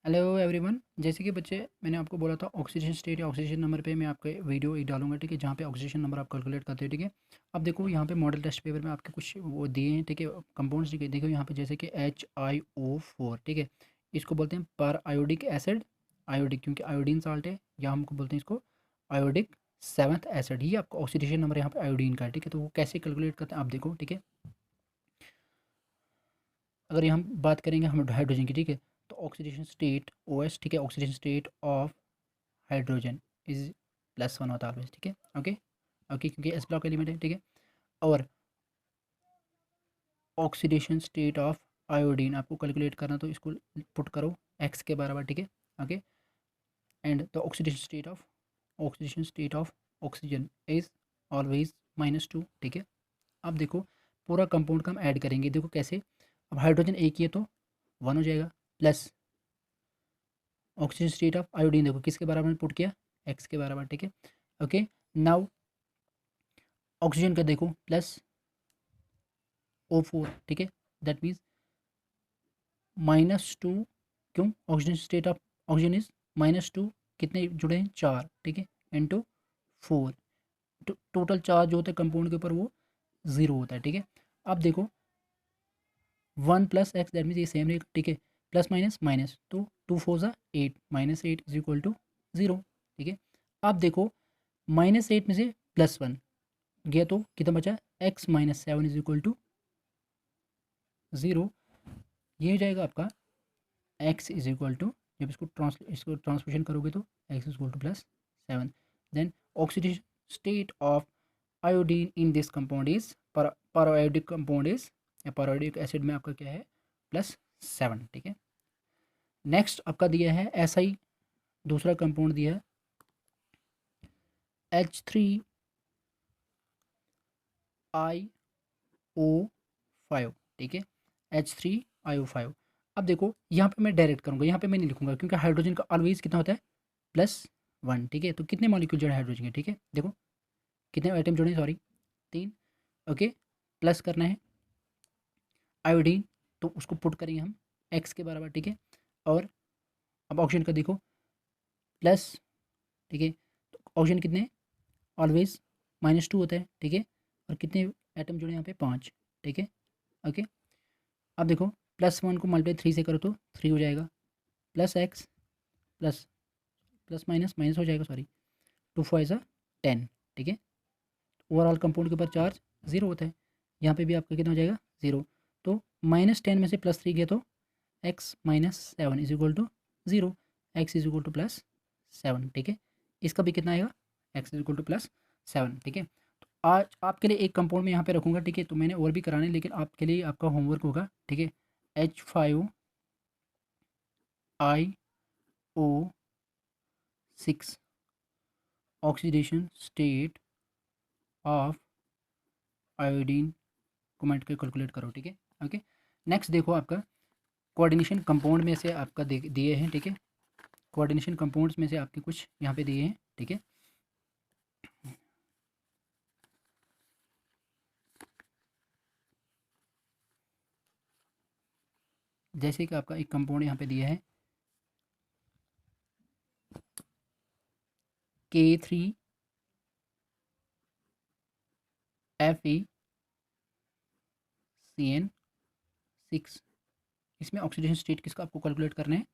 Hello everyone. जैसे कि बच्चे मैंने आपको बोला था ऑक्सीजन स्टेट या ऑक्सीजन नंबर पे मैं आपके वीडियो एक डालूंगा, ठीक है, जहाँ पे ऑक्सीजन नंबर आप कैलकुलेट करते हो, ठीक है। अब देखो यहाँ पे मॉडल टेस्ट पेपर में आपके कुछ वो दिए हैं, ठीक है, कंपाउंड्स, ठीक है। देखो यहाँ पे जैसे कि HiO4, ठीक है, इसको बोलते हैं पर आयोडिक एसिड। आयोडिक क्योंकि आयोडीन साल्ट है, या हमको बोलते हैं इसको आयोडिक सेवन्थ एसिड। ही आपका ऑक्सीडेशन नंबर यहाँ पे आयोडीन का है, ठीक है। तो वो कैसे कैलकुलेट करते हैं आप देखो, ठीक है। अगर यहाँ बात करेंगे हम हाइड्रोजन की, ठीक है, तो ऑक्सीडेशन स्टेट OH, ठीक है, oxidation state of hydrogen is +1 होता है ऑलवेज, ठीक है। ओके ओके, क्योंकि एस ब्लॉक एलिमेंट है, ठीक है। और ऑक्सीडेशन स्टेट ऑफ आयोडीन आपको कैलकुलेट करना, तो इसको पुट करो एक्स के बराबर, ठीक है। Okay, and the oxidation state of oxygen is always -2, ठीक है। अब देखो पूरा कंपाउंड का हम ऐड करेंगे, देखो कैसे। अब हाइड्रोजन एक ही है तो 1 हो जाएगा, plus oxygen state of iodine देखो किसके बराबर में पुट किया, एक्स के बराबर, ठीक है। ओके, नाउ ऑक्सीजन का देखो +O4, ठीक है, दैट मीन्स -2। क्यों? Oxygen state of oxygen is -2, कितने जुड़े हैं, 4, ठीक है, इंटू 4। टोटल चार्ज जो होता है कंपाउंड के ऊपर वो 0 होता है, ठीक है। अब देखो 1 + x, दैट मीन्स ये सेम रहेगा, ठीक है, प्लस माइनस माइनस, तो 2 4 ज़ा 8, -8 इज इक्वल टू 0, ठीक है। अब देखो -8 में से +1 गया तो कितना बचा, x -7 इज इक्वल टू 0। ये हो जाएगा आपका x इज इक्वल टू, जब इसको ट्रांसलेशन करोगे तो x is equal to +7। Then oxidation state of iodine in this compound is periodic compound is, या पैरायोडिक एसिड में आपका क्या है, +7, ठीक है। नेक्स्ट आपका दिया है SI, दूसरा कंपाउंड दिया है H3IO5, ठीक है, H3IO5। अब देखो यहाँ पे मैं डायरेक्ट करूँगा, यहाँ पे मैं नहीं लिखूंगा क्योंकि हाइड्रोजन का ऑलवेज कितना होता है, +1, ठीक है। तो कितने मॉलिक्यूल जुड़े हाइड्रोजन के, ठीक है, देखो कितने आइटम जुड़े, सॉरी 3। ओके, प्लस करना है आयोडीन, तो उसको पुट करेंगे हम एक्स के बराबर, ठीक है। और अब ऑक्सीजन का देखो प्लस, ठीक है, तो ऑक्सीजन कितने, ऑलवेज -2 होता है, ठीक है। और कितने एटम जुड़े यहाँ पे, 5, ठीक है। ओके, अब देखो +1 को मल्टीप्लाई 3 से करो तो 3 हो जाएगा, plus x plus plus minus minus हो जाएगा, सॉरी, 2 4 ज़ा 10, ठीक है। ओवरऑल कंपाउंड के ऊपर चार्ज 0 होता है, यहाँ पे भी आपका कितना हो जाएगा, 0। तो -10 में से +3 गया तो x -7 is equal to 0, x is equal to +7, ठीक है। इसका भी कितना आएगा, x इज इक्वल टू +7, ठीक है। तो आज आपके लिए एक कंपाउंड में यहाँ पे रखूँगा, ठीक है। तो मैंने और भी कराने, लेकिन आपके लिए आपका होमवर्क होगा, ठीक है। H5IO6 oxidation state of iodine को मेंट के कैलकुलेट करो, ठीक है। ओके, नेक्स्ट देखो आपका कोऑर्डिनेशन कंपाउंड में से आपका दिए हैं, ठीक है। कोऑर्डिनेशन कंपाउंड्स में से आपके कुछ यहाँ पे दिए हैं, ठीक है। जैसे कि आपका एक कंपाउंड यहाँ पे दिया है K3FeCN6। इसमें ऑक्सीडेशन स्टेट किसका आपको कैलकुलेट करना है,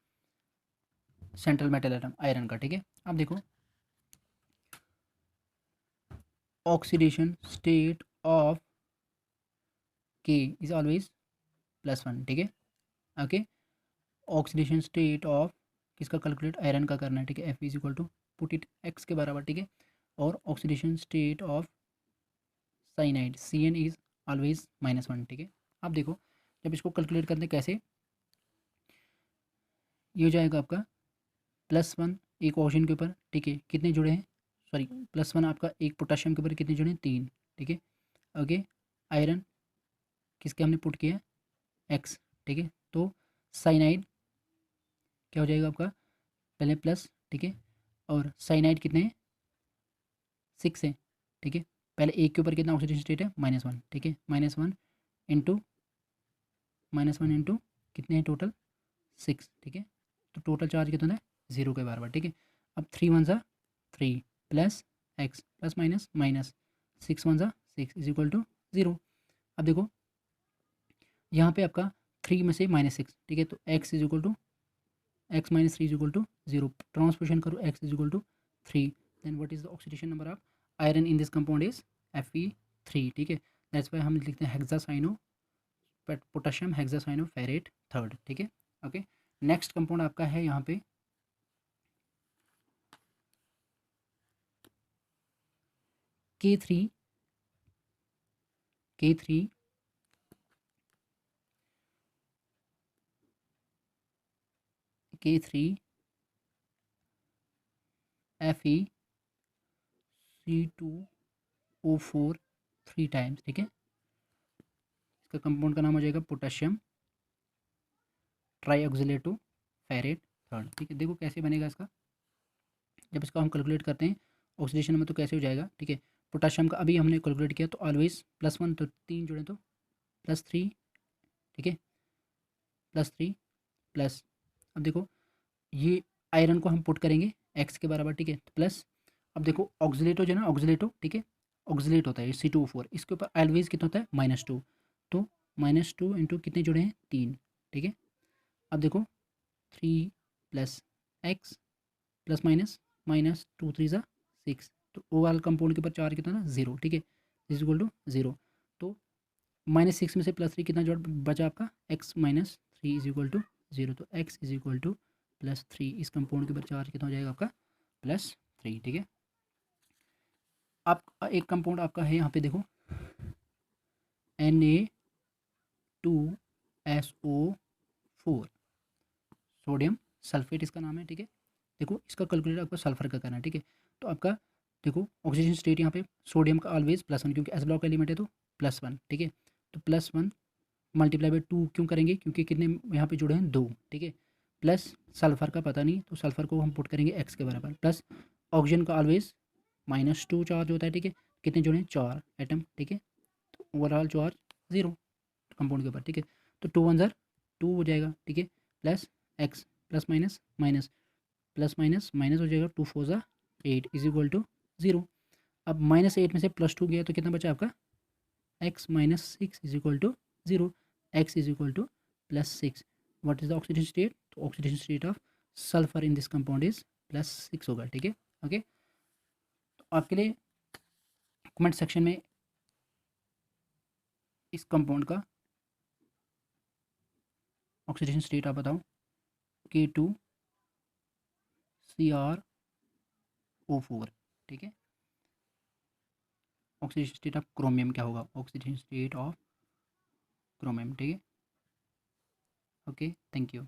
सेंट्रल मेटल एटम आयरन का, ठीक है। अब देखो oxidation state of K is always +1, ठीक है। ओके, ऑक्सीडेशन स्टेट ऑफ किसका कैलकुलेट, आयरन का करना है, ठीक है। F is equal to put it x के बराबर, ठीक है। और oxidation state of cyanide CN is always -1, ठीक है। अब देखो जब इसको कैलकुलेट करते हैं कैसे, ये हो जाएगा आपका +1 एक ऑक्सीजन के ऊपर, ठीक है, कितने जुड़े हैं, सॉरी, +1 आपका एक पोटाशियम के ऊपर कितने जुड़े हैं, 3, ठीक है। ओके, आयरन किसके हमने पुट किया है, एक्स, ठीक है। तो साइनाइड क्या हो जाएगा आपका, पहले प्लस, ठीक है। और साइनाइड कितने हैं, 6 है, ठीक है। पहले एक के ऊपर कितना ऑक्सीडेशन स्टेट है, -1, ठीक है। -1 इंटू -1 इंटू कितने हैं टोटल, 6, ठीक है। तो टोटल चार्ज कितना है 0 के बराबर, ठीक है। अब 3 1 ज़ा 3 plus x plus minus minus 6 1 ज़ा 6 इज इक्वल टू 0। अब देखो यहाँ पे आपका 3 में से -6, ठीक है, तो x is equal to x minus 3 is equal to 0। Transposition करो x is equal to 3, then what is the oxidation number of iron in this compound is Fe3, ठीक है। दैट्स वाई हम लिखते हैं hexacyano potassium hexacyano ferrate third, ठीक है। Okay, next compound आपका है यहाँ पे K3 K3 K3 FeC2O4 3 times, ठीक है। इसका कंपाउंड का नाम हो जाएगा पोटेशियम ट्राईऑक्सिलेटो फेरेट थर्ड, ठीक है। देखो कैसे बनेगा इसका, जब इसको हम कैलकुलेट करते हैं ऑक्सीडेशन में तो कैसे हो जाएगा, ठीक है। पोटेशियम का अभी हमने कैलकुलेट किया तो ऑलवेज +1, तो 3 जोड़ें तो +3, ठीक है, +3 प्लस, अब देखो ये आयरन को हम पुट करेंगे x के बराबर, ठीक है, तो प्लस। अब देखो ऑक्सीलेटो जो है ना, ऑक्सीलेटो, ठीक है, ऑक्सीलेट होता है C2O4, इसके ऊपर ऑलवेज कितना होता है -2, तो -2 इंटू कितने जुड़े हैं 3, ठीक है। अब देखो 3 plus x plus minus minus 2 3 ज़ा 6, तो ओ वाला कंपाउंड के ऊपर चार्ज कितना ना 0, ठीक है, इज इक्वल टू 0। तो -6 में से +3 कितना जोड़ बचा आपका x minus 3 is equal to 0, तो x इज इक्वल टू +3, इस कंपाउंड के ऊपर चार्ज कितना हो जाएगा आपका +3, ठीक है। आप एक कंपाउंड आपका है यहाँ पे देखो Na2SO4 सोडियम सल्फेट इसका नाम है, ठीक है। देखो इसका कैलकुलेट आपको सल्फर का करना है, ठीक है। तो आपका देखो ऑक्सीजन स्टेट यहाँ पे सोडियम का ऑलवेज +1, क्योंकि एस ब्लॉक एलिमेंट है तो +1, ठीक है। तो +1 मल्टीप्लाई बाई 2 क्यों करेंगे, क्योंकि कितने यहाँ पे जुड़े हैं 2, ठीक है। प्लस सल्फर का पता नहीं, तो सल्फर को हम पुट करेंगे x के बराबर, प्लस ऑक्सीजन का ऑलवेज -2 चार्ज होता है, ठीक है। कितने जुड़े हैं 4 एटम, ठीक है। तो ओवरऑल चार्ज 0 कंपाउंड के ऊपर, ठीक है। तो 2 1 ज़र 2 हो जाएगा, ठीक है, plus x plus minus minus plus minus minus हो जाएगा, 2 4 ज़ा 8 इज इक्वल टू 0। अब -8 में से +2 गया तो कितना बचा आपका x minus 6 is equal to 0, x is equal to +6। What is the oxidation state, तो oxidation state of sulphur in this compound is +6 होगा, ठीक है। ओके, तो आपके लिए कमेंट सेक्शन में इस कंपाउंड का ऑक्सीडेशन स्टेट आप बताओ, K2CrO4, ठीक है। ऑक्सीडेशन स्टेट ऑफ क्रोमियम क्या होगा, ऑक्सीडेशन स्टेट ऑफ क्रोमियम, ठीक है। Okay, thank you.